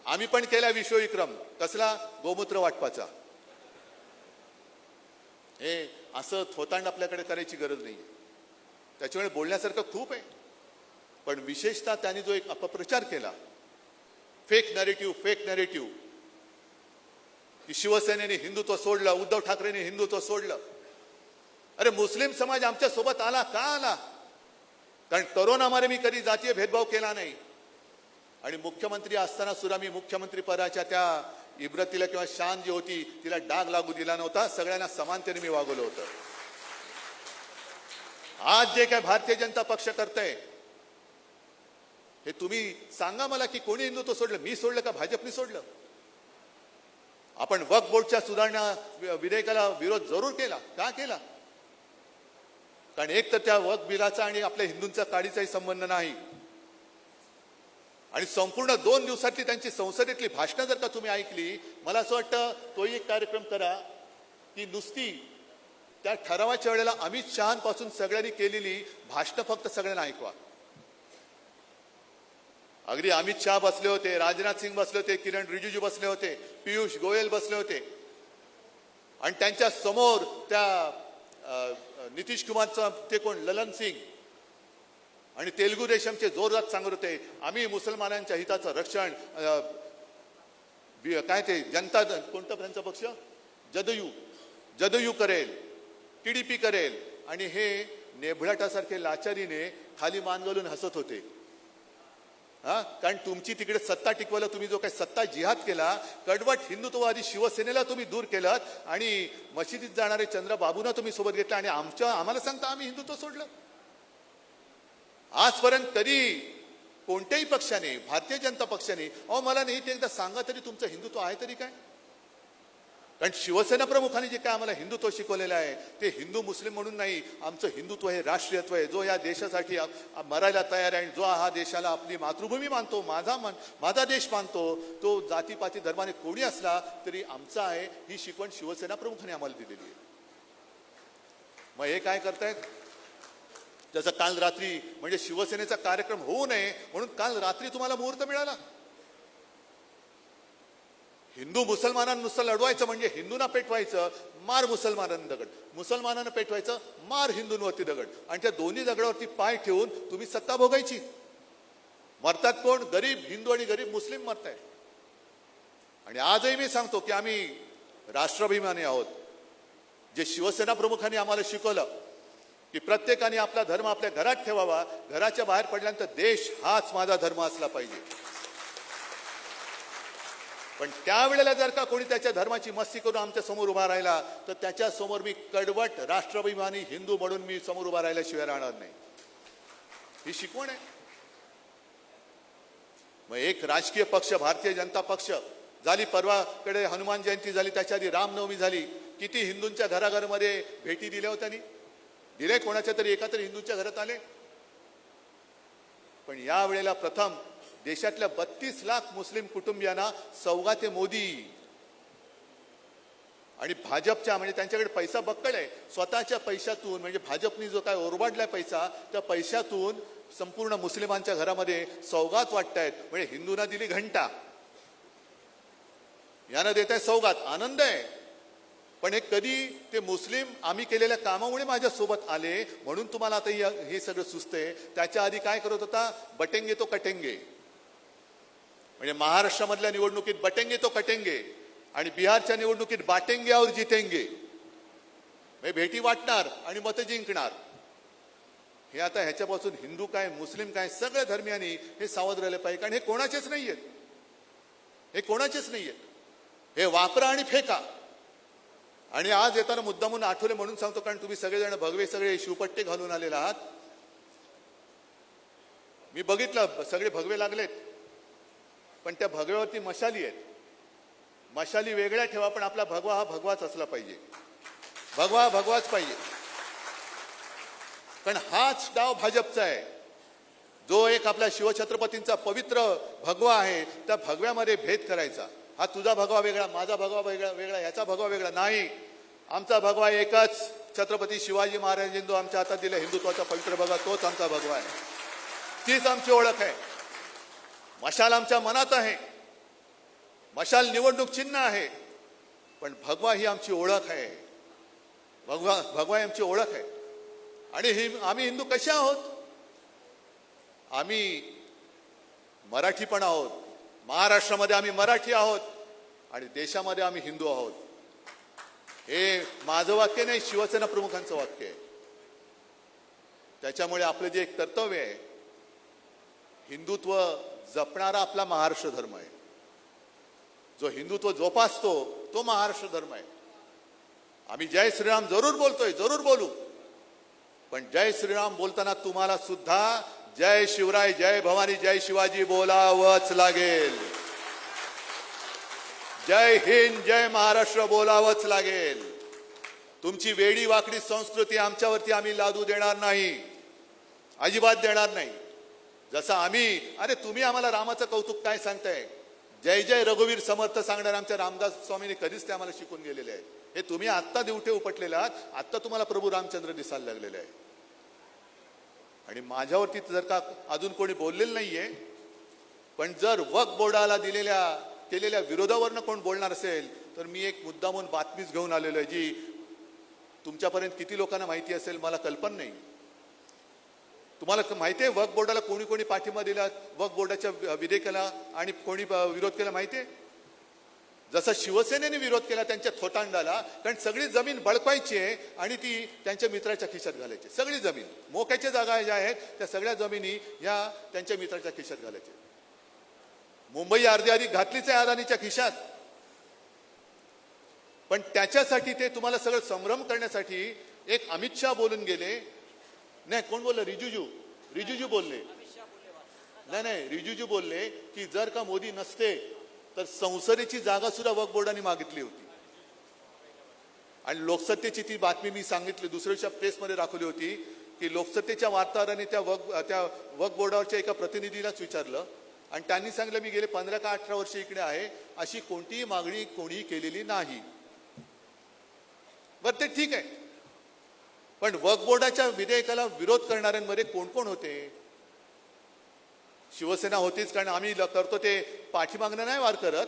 आम्ही पण केला विश्वविक्रम. कसला? गोमूत्र वाटपाचा. हे असं थोतांड आपल्याकडे करायची गरज नाही. त्याच्यामुळे बोलण्यासारखं खूप आहे. पण विशेषतः त्यांनी जो एक अपप्रचार केला, फेक नॅरेटिव्ह की शिवसेनेने हिंदुत्व सोडलं, उद्धव ठाकरेंनी हिंदुत्व सोडलं. अरे मुस्लिम समाज आमच्या सोबत आला का? आला कारण करोनामध्ये मी कधी जातीय भेदभाव केला नाही. आणि मुख्यमंत्री असताना सुद्धा मी मुख्यमंत्री पदाच्या त्या इब्रतीला किंवा शान जी होती तिला डाग लागू दिला नव्हता. सगळ्यांना समानतेने मी वागवलं होतं. आज जे काय भारतीय जनता पक्ष करतंय हे तुम्ही सांगा मला की कोणी हिंदुत्व सोडलं? मी सोडलं का भाजपने सोडलं? आपण वक्फ बोर्डच्या सुधारणा विधेयकाला विरोध जरूर केला. का केला? कारण एक तर त्या वक्फ बिलाचा आणि आपल्या हिंदूंचा काडीचाही संबंध नाही. आणि संपूर्ण 2 दिवसातली त्यांची संसदेतली भाषणं जर का तुम्ही ऐकली, मला असं वाटतं तोही एक कार्यक्रम करा की नुसती त्या ठरावाच्या वेळेला अमित शहापासून सगळ्यांनी केलेली भाषणं फक्त सगळ्यांना ऐकवा. अगदी अमित शहा बसले होते, राजनाथ सिंग बसले होते, किरण रिजिजू बसले होते, पियुष गोयल बसले होते आणि त्यांच्या समोर त्या नितीश कुमारचा ते कोण ललन सिंग आणि तेलुगू देशमचे जोरदार सांगत होते आम्ही मुसलमानांच्या हिताचं रक्षण, काय ते जनता कोणता त्यांचा पक्ष जदयू करेल, टीडीपी करेल. आणि हे नेभळाटासारखे लाचारीने खाली मान घालून हसत होते. कारण तुमची तिकडे सत्ता टिकवायला तुम्ही जो काही सत्ता जिहाद केला, कडवट हिंदुत्ववादी शिवसेनेला तुम्ही दूर केलं आणि मशिदीत जाणारे चंद्रबाबूंना तुम्ही सोबत घेतलं आणि आम्हाला सांगता आम्ही हिंदुत्व सोडलं. आजपर्यंत कधी कोणत्याही पक्षाने, भारतीय जनता पक्षाने, मला नाही ते एकदा सांगा तरी तुमचं हिंदुत्व आहे तरी काय? कारण शिवसेना प्रमुखांनी जे काय आम्हाला हिंदुत्व शिकवलेलं आहे ते हिंदू मुस्लिम म्हणून नाही, आमचं हिंदुत्व हे राष्ट्रीयत्व आहे. जो या देशासाठी मरायला तयार आहे आणि जो हा देशाला आपली मातृभूमी मानतो, माझा देश मानतो, तो जातीपाती धर्माने कोणी असला तरी आमचा आहे, ही शिकवण शिवसेना प्रमुखांनी आम्हाला दिलेली आहे. मग हे काय करतायत? जसं काल रात्री म्हणजे शिवसेनेचा कार्यक्रम होऊ नये म्हणून काल रात्री तुम्हाला मुहूर्त मिळाला. हिंदू मुसलमानांनुसार लढवायचं म्हणजे हिंदूंना पेटवायचं, मार मुसलमानांना दगड, मुसलमानांना पेटवायचं, मार हिंदूंवरती दगड. आणि त्या दोन्ही दगडावरती पाय ठेवून तुम्ही सत्ता भोगायची. मरतात कोण? गरीब हिंदू आणि गरीब मुस्लिम मरतायत. आणि आजही मी सांगतो की आम्ही राष्ट्राभिमानी आहोत. जे शिवसेना प्रमुखांनी आम्हाला शिकवलं की प्रत्येकाने आपला धर्म आपल्या घरात ठेवावा, घराच्या बाहेर पडल्यानंतर देश हाच माझा धर्म असला पाहिजे. पण त्यावेळेला जर का कोणी त्याच्या धर्माची मस्ती करून आमच्या समोर उभा राहिला तर त्याच्या समोर मी कडवट राष्ट्राभिमानी हिंदू म्हणून मी समोर उभा राहिल्याशिवाय राहणार नाही. ही शिकवण आहे. मग एक राजकीय पक्ष भारतीय जनता पक्ष झाली, परवाकडे हनुमान जयंती झाली, त्याच्या आधी रामनवमी झाली, किती हिंदूंच्या घराघरामध्ये भेटी दिल्या होत्या दिले, कोणाच्या तरी एका तरी हिंदूंच्या घरात आले. पण या वेळेला प्रथम देशातल्या 32 लाख मुस्लिम कुटुंबियांना सौगाते मोदी आणि भाजपच्या म्हणजे त्यांच्याकडे पैसा बक्कळ आहे, स्वतःच्या पैशातून म्हणजे भाजपनी जो काय ओरबाडलाय पैसा, त्या पैशातून संपूर्ण मुस्लिमांच्या घरामध्ये सौगात वाटतायत. म्हणजे हिंदूंना दिली घंटा, यानं देत आहे सौगात, आनंद आहे. पण हे कधी ते मुस्लिम आम्ही केलेल्या कामामुळे माझ्या सोबत आले म्हणून तुम्हाला आता हे सगळं सुचतंय. त्याच्या आधी काय करत होता, बटेंगे तो कटेंगे. म्हणजे महाराष्ट्रामधल्या निवडणुकीत बटेंगे तो कटेंगे आणि बिहारच्या निवडणुकीत बाटेंगे और जितेंगे. म्हणजे भेटी वाटणार आणि मतं जिंकणार. हे आता ह्याच्यापासून हिंदू काय मुस्लिम काय सगळ्या धर्मियांनी हे सावध राहिले पाहिजे. कारण हे कोणाचेच नाहीयेत, हे कोणाचेच नाहीयेत. हे वापरा आणि फेका. आणि आज येताना मुद्दामून आठवले म्हणून सांगतो, कारण तुम्ही सगळेजण भगवे सगळे शिवपट्टे घालून आलेला आहात. मी बघितलं सगळे भगवे लागलेत, पण त्या भगव्यावरती मशाली आहेत. मशाली वेगळ्या ठेवा, पण आपला भगवा हा भगवाच असला पाहिजे. भगवा हा भगवाच पाहिजे. कारण हाच डाव भाजपचा आहे, जो एक आपल्या शिवछत्रपतींचा पवित्र भगवा आहे. त्या भगव्यामध्ये भेद करायचा. हा तुझा भगवा वेगळा, माझा भगवा वेगळा वेगळा, याचा भगवा वेगळा नाही. आमचा भगवा एकच, छत्रपती शिवाजी महाराजांनी जो आमच्या हातात दिला हिंदुत्वाचा पवित्र भगवा, तोच आमचा भगवा आहे. तीच आमची ओळख आहे. मशाल आमच्या मनात आहे, मशाल निवडणूक चिन्ह आहे, पण भगवा ही आमची ओळख आहे. भगवा ही आमची ओळख आहे. आणि आम्ही हिंदू कसे आहोत? आम्ही मराठी पण आहोत. महाराष्ट्रामध्ये आम्ही मराठी आहोत आणि देशामध्ये आम्ही हिंदू आहोत. हे माझं वाक्य नाही, शिवसेना प्रमुखांचं वाक्य आहे. त्याच्यामुळे आपलं जे एक कर्तव्य आहे, हिंदुत्व जपणारा आपला महाराष्ट्र धर्म आहे. जो हिंदुत्व जोपासतो तो महाराष्ट्र धर्म आहे. आम्ही जय श्रीराम जरूर बोलतोय, जरूर बोलू, पण जय श्रीराम बोलताना तुम्हाला सुद्धा जय शिवराय, जय भवानी, जय शिवाजी बोलावंच लागेल. जय हिंद, जय महाराष्ट्र बोलावंच लागेल. तुमची वेडी वाकडी संस्कृती आमच्यावरती आम्ही लादू देणार नाही, अजिबात देणार नाही. जसं आम्ही, अरे तुम्ही आम्हाला रामाचं कौतुक काय सांगताय? जय जय रघुवीर समर्थ सांगणार आमच्या रामदास स्वामींनी कधीच ते आम्हाला शिकून गेलेले आहे. हे तुम्ही आत्ता दिवटे उपटलेले आहात, आत्ता तुम्हाला प्रभू रामचंद्र दिसायला लागलेले आहे. आणि माझ्यावरती जर का अजून कोणी बोललेलं नाहीये, पण जर वक्फ बोर्डाला केलेल्या विरोधावरनं कोण बोलणार असेल तर मी एक मुद्दामून बातमीच घेऊन आलेलो आहे, जी तुमच्यापर्यंत किती लोकांना माहिती असेल मला कल्पना नाही. तुम्हाला माहिती आहे वक्फ बोर्डाला कोणी कोणी पाठिंबा दिला, वक्फ बोर्डाच्या विधेयकाला, आणि कोणी विरोध केला माहिती आहे? जसं शिवसेनेने विरोध केला त्यांच्या थोटांडाला, कारण सगळी जमीन बळकायची आहे आणि ती त्यांच्या मित्राच्या खिशात घालायची. सगळी जमीन मोक्याच्या जागा ज्या आहेत त्या सगळ्या जमिनी या त्यांच्या मित्राच्या खिशात घालायच्या. मुंबई अर्धी घातलीच आहे अदानीच्या खिशात. पण त्याच्यासाठी ते तुम्हाला सगळं संभ्रम करण्यासाठी एक अमित शहा बोलून गेले. नाही, कोण बोललं? रिजिजू बोलले. नाही, रिजिजू बोलले की जर का मोदी नसते तर संसदेची जागा सुद्धा वक्फ बोर्डाने मागितली होती. आणि लोकसत्तेची ती बातमी मी सांगितली, दुसऱ्याच्या प्रेसमध्ये दाखवली होती की लोकसत्तेच्या वार्ताहरांनी त्या वक्फ बोर्डावरच्या एका प्रतिनिधीलाच विचारलं आणि त्यांनी सांगितलं मी गेले 15 का 18 वर्ष इकडे आहे, अशी कोणतीही मागणी कोणीही केलेली नाही. बरं, ते ठीक आहे, पण वक्फ बोर्डाच्या विधेयकाला विरोध करणाऱ्यांमध्ये कोण कोण होते? शिवसेना होतीच, कारण आम्ही करतो ते पाठीमागणं नाही वार करत,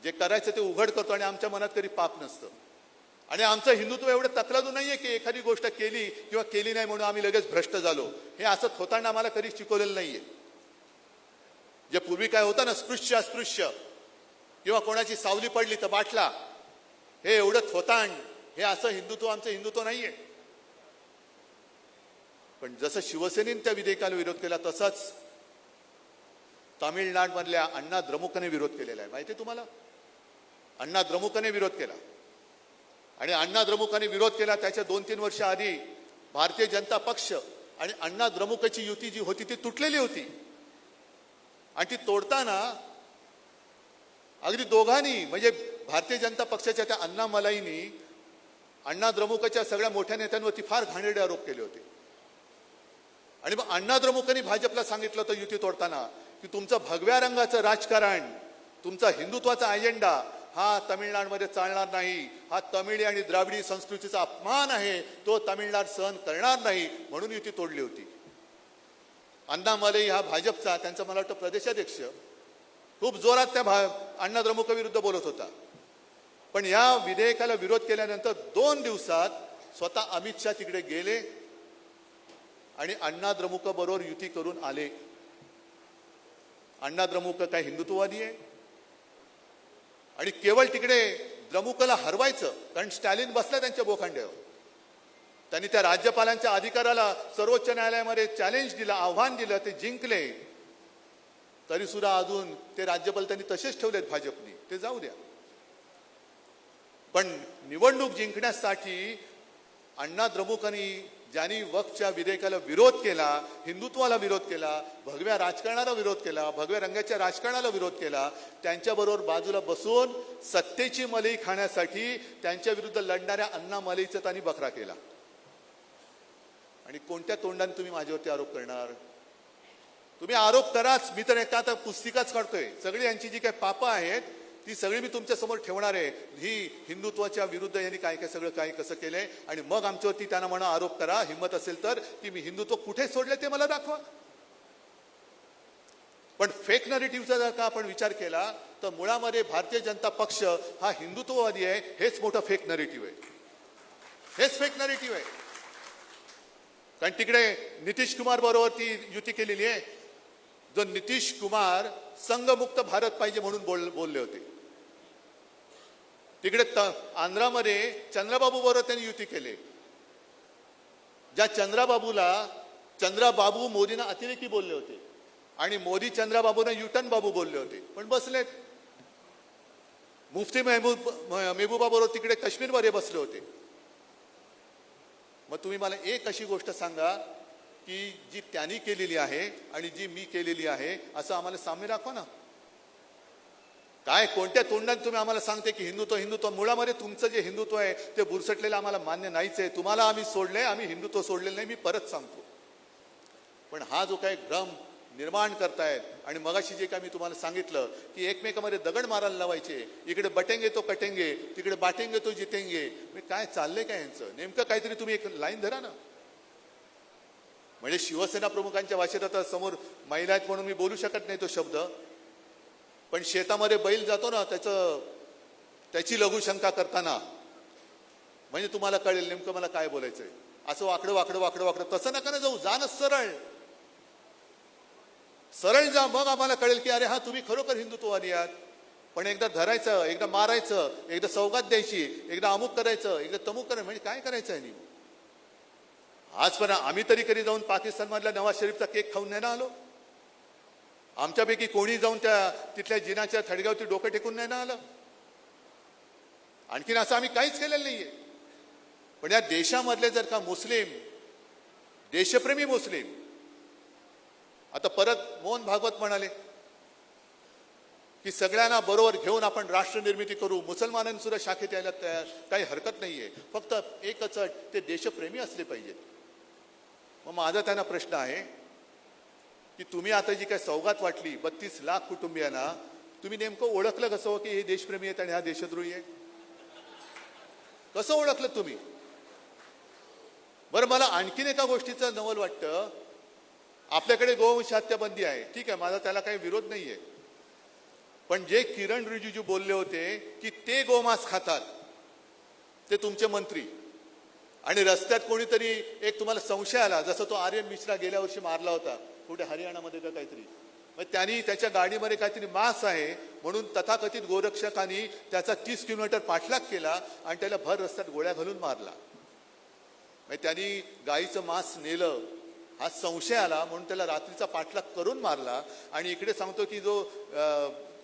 जे करायचं ते उघड करतो आणि आमच्या मनात कधी पाप नसतं. आणि आमचं हिंदुत्व एवढं तकलादू नाहीये की एखादी गोष्ट केली किंवा केली नाही म्हणून आम्ही लगेच भ्रष्ट झालो. हे असं होताना आम्हाला कधी शिकवलेलं नाहीये. जे पूर्वी काय होतं ना, स्पृश्य अस्पृश्य किंवा कोणाची सावली पडली तर बाटला, हे एवढं थोतांड, हे असं हिंदुत्व आमचं हिंदुत्व नाहीये. पण जसं शिवसेनेने त्या विधेयकाला विरोध केला तसाच तामिळनाडमधल्या अण्णा द्रमुकने विरोध केलेला आहे. माहिती आहे तुम्हाला? अण्णा द्रमुकने विरोध केला. आणि अण्णा द्रमुकने विरोध केला त्याच्या 2-3 वर्ष आधी भारतीय जनता पक्ष आणि अण्णा द्रमुकची युती जी होती ती तुटलेली होती. आणि ती तोडताना अगदी दोघांनी, म्हणजे भारतीय जनता पक्षाच्या त्या अण्णामलाईंनी अण्णा द्रमुकच्या सगळ्या मोठ्या नेत्यांवरती फार घाणेरडे आरोप केले होते. आणि मग अण्णा द्रमुकांनी भाजपला सांगितलं होतं युती तोडताना की तुमचं भगव्या रंगाचं राजकारण, तुमचा हिंदुत्वाचा अजेंडा हा तामिळनाडूमध्ये चालणार नाही, हा तमिळी आणि द्राविडी संस्कृतीचा अपमान आहे, तो तामिळनाड सहन करणार नाही, म्हणून युती तोडली होती. अण्णामलई हा भाजपचा, त्यांचा मला वाटतं प्रदेशाध्यक्ष, खूप जोरात त्या अण्णा द्रमुकाविरुद्ध बोलत होता. पण या विधेयकाला विरोध केल्यानंतर 2 दिवसात स्वतः अमित शहा तिकडे गेले आणि अण्णा द्रमुकाबरोबर युती करून आले. अण्णा द्रमुक काय हिंदुत्ववादी आहे? आणि केवळ तिकडे द्रमुकला हरवायचं, कारण स्टॅलिन बसला त्यांच्या बोखांड्यावर. त्यांनी त्या राज्यपालांच्या अधिकाराला सर्वोच्च न्यायालयामध्ये चॅलेंज दिलं, आव्हान दिलं, ते जिंकले. तरी सुद्धा अजून ते राज्यपाल त्यांनी तसेच ठेवलेत भाजपनी, ते जाऊ द्या. पण निवडणूक जिंकण्यासाठी अण्णा द्रमुकांनी ज्यांनी वक्फच्या विधेयकाला विरोध केला, हिंदुत्वाला विरोध केला, भगव्या राजकारणाला विरोध केला, भगव्या रंगाच्या राजकारणाला विरोध केला, त्यांच्याबरोबर बाजूला बसून सत्तेची मलई खाण्यासाठी त्यांच्या विरुद्ध लढणाऱ्या अण्णा मलईचा त्यांनी बकरा केला. आणि कोणत्या तोंडाने तुम्ही माझ्यावरती आरोप करणार? तुम्ही आरोप कराच, मी तर एका आता पुस्तिकाच काढतोय. सगळी यांची जी काही पापं आहेत ती सगळी मी तुमच्या समोर ठेवणार आहे. ही हिंदुत्वाच्या विरुद्ध यांनी काय काय सगळं काय कसं केलंय, आणि मग आमच्यावरती त्यांना म्हणा आरोप करा, हिंमत असेल तर, की मी हिंदुत्व कुठे सोडले ते मला दाखवा. पण फेक नरेटिव्हचा जर का आपण विचार केला तर मुळामध्ये भारतीय जनता पक्ष हा हिंदुत्ववादी आहे, हेच मोठं फेक नरेटिव्ह आहे. हेच फेक नरेटिव्ह आहे. कारण तिकडे नितीश कुमार बरोबर ती युती केलेली आहे. जो नितीश कुमार संघमुक्त भारत पाहिजे म्हणून बोलले होते. तिकडे आंध्रामध्ये चंद्राबाबू बरोबर त्यांनी युती केली. ज्या चंद्राबाबू मोदींना अतिरेकी बोलले होते आणि मोदी चंद्राबाबूंना युटन बाबू बोलले होते, पण बसलेत. मुफ्ती मेहबूबा बरोबर तिकडे काश्मीरमध्ये बसले होते. मग तुम्ही मला एक अशी गोष्ट सांगा की जी त्यांनी केलेली आहे आणि जी मी केलेली आहे, असं आम्हाला साम्य दाखवा ना. काय कोणत्या तोंडाने तुम्ही आम्हाला सांगते की हिंदुत्व हिंदुत्व? मुळामध्ये तुमचं जे हिंदुत्व आहे ते बुरसटलेलं आम्हाला मान्य नाहीच आहे. तुम्हाला आम्ही सोडलंय, आम्ही हिंदुत्व सोडलेलं नाही, मी परत सांगतो. पण हा जो काही भ्रम निर्माण करतायत, आणि मगाशी जे काय मी तुम्हाला सांगितलं की एकमेकांमध्ये दगड मारायला लावायचे, इकडे बटेंगे तो कटेंगे, तिकडे बाटेंगे तो जितेंगे, मी काय चाललंय काय यांचं? नेमकं काहीतरी तुम्ही एक लाईन धरा ना. म्हणजे शिवसेना प्रमुखांच्या भाषेत आता समोर महिला आहेत म्हणून मी बोलू शकत नाही तो शब्द, पण शेतामध्ये बैल जातो ना, त्याची लघुशंका करताना म्हणजे तुम्हाला कळेल नेमकं मला काय बोलायचंय. असं वाकडं वाकडं वाकडं वाकडं तसं नका ना जाऊ, जा ना सरळ सरळ जा, मग आम्हाला कळेल की अरे हा तुम्ही खरोखर हिंदुत्ववादी आहात. पण एकदा धरायचं, एकदा मारायचं, एकदा सौगात द्यायची, एकदा अमुक करायचं, एकदा तमुक करायचं, म्हणजे काय करायचं आहे? आजपर्यंत आम्ही तरी कधी जाऊन पाकिस्तानमधल्या नवाज शरीफचा केक खाऊन नाही ना आलो? आमच्यापैकी कोणी जाऊन तिथल्या जिनाच्या थडग्यावरती डोकं टेकून नाही ना आलं? आणखीन असं आम्ही काहीच केलेलं नाहीये. पण या देशामधले जर का मुस्लिम, देशप्रेमी मुस्लिम, आता परत मोहन भागवत म्हणाले की सगळ्यांना बरोबर घेऊन आपण राष्ट्र निर्मिती करू, मुसलमानांनी सुद्धा शाखेत यायला तयार, काही हरकत नाहीये, फक्त एकच अट, ते देशप्रेमी असले पाहिजेत. मग माझा त्यांना प्रश्न आहे की तुम्ही आता जी काय सौगात वाटली 32 लाख कुटुंबियांना, तुम्ही नेमकं ओळखलं कसं की हे देशप्रेमी आहेत आणि हा देशद्रोही आहे? कसं ओळखलं तुम्ही? बरं, मला आणखीन एका गोष्टीचं नवल वाटतं. आपल्याकडे गोवंश हत्या बंदी आहे, ठीक आहे, माझा त्याला काही विरोध नाहीये. पण जे किरण रिजिजू बोलले होते की ते गोमांस खातात ते तुमचे मंत्री, आणि रस्त्यात कोणीतरी एक तुम्हाला संशय आला, जसं तो आर्यन मिश्रा गेल्या वर्षी मारला होता कुठे हरियाणामध्ये का काहीतरी, मग त्यांनी त्याच्या गाडीमध्ये काहीतरी मांस आहे म्हणून तथाकथित गोरक्षकांनी त्याचा 30 किलोमीटर पाठलाग केला आणि त्याला भर रस्त्यात गोळ्या घालून मारला. मग त्यांनी गाईचं मांस नेलं, हा संशय आला म्हणून त्याला रात्रीचा पाठलाग करून मारला. आणि इकडे सांगतो की जो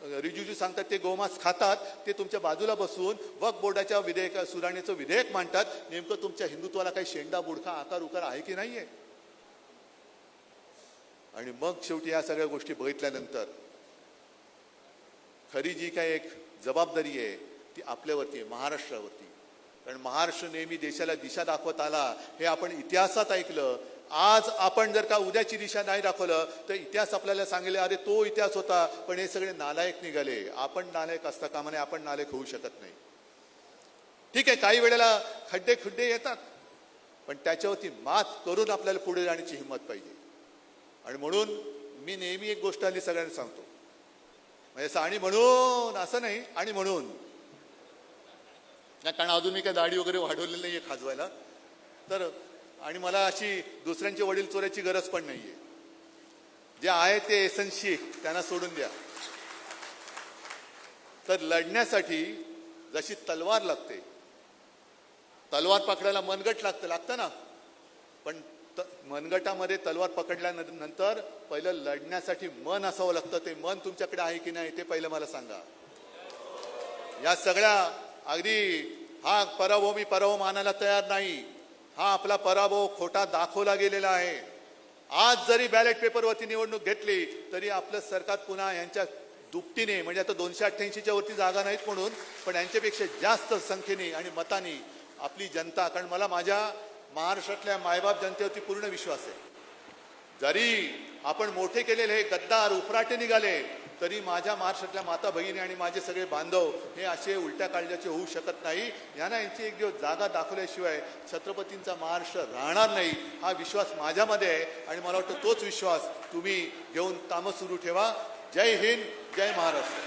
रिजिजू सांगतात ते गोमांस खातात, ते तुमच्या बाजूला बसून वक्फ बोर्डाच्या सुधारणेचं विधेयक मांडतात. नेमकं तुमच्या हिंदुत्वाला काही शेंडा बुडखा आकार उकार आहे की नाहीये? आणि मग शेवटी या सगळ्या गोष्टी बघितल्यानंतर खरी जी काय एक जबाबदारी आहे ती आपल्यावरती आहे, महाराष्ट्रावरती. कारण महाराष्ट्र नेहमी देशाला दिशा दाखवत आला, हे आपण इतिहासात ऐकलं आज आपण जर का उद्याची दिशा नाही दाखवलं तर इतिहास आपल्याला सांगेल अरे तो इतिहास होता, पण हे सगळे नालायक निघाले. आपण नालायक असता कामा नये, आपण नालायक होऊ शकत नाही. ठीक आहे, काही वेळेला खड्डे येतात, पण त्याच्यावरती मात करून आपल्याला पुढे जाण्याची हिंमत पाहिजे. आणि म्हणून मी नेहमी एक गोष्ट हल्ली सगळ्यांना सांगतो, म्हणजे असं आणि म्हणून असं नाही, आणि म्हणून कारण अजून मी काय दाढी वगैरे वाढवलेली नाहीये खाजवायला, तर आणि मला अशी दुसऱ्यांचे वडील चोरायची गरज पण नाहीये. जे आहे ते एसनशिक त्यांना सोडून द्या. तर लढण्यासाठी जशी तलवार लागते, तलवार पकडायला मनगट लागतं ना, पण मनगटामध्ये तलवार पकडल्यानंतर पहिलं लढण्यासाठी मन असावं लागतं. ते मन तुमच्याकडे आहे की नाही ते पहिलं मला सांगा. या सगळ्या अगदी हा पराभव मी पराभव मानायला तयार नाही. हा आपला पराभव खोटा दाखवला गेलेला आहे. आज जरी बॅलेट पेपरवरती निवडणूक घेतली तरी आपलं सरकार पुन्हा यांच्या दुपटीने, म्हणजे आता 288च्या वरती जागा नाहीत म्हणून, पण यांच्यापेक्षा जास्त संख्येने आणि मतांनी आपली जनता, कारण मला माझ्या महाराष्ट्रातल्या मायबाप जनतेवरती पूर्ण विश्वास आहे. जरी आपण मोठे केलेले हे गद्दार उफराटे निघाले तरी माझ्या महाराष्ट्रातल्या माता भगिनी आणि माझे सगळे बांधव हे असे उलट्या काळजाचे होऊ शकत नाही. यांना यांची एक दिवस जागा दाखवल्याशिवाय छत्रपतींचा महाराष्ट्र राहणार नाही, हा विश्वास माझ्यामध्ये आहे. आणि मला वाटतं तोच विश्वास तुम्ही घेऊन कामं सुरू ठेवा. जय हिंद, जय महाराष्ट्र.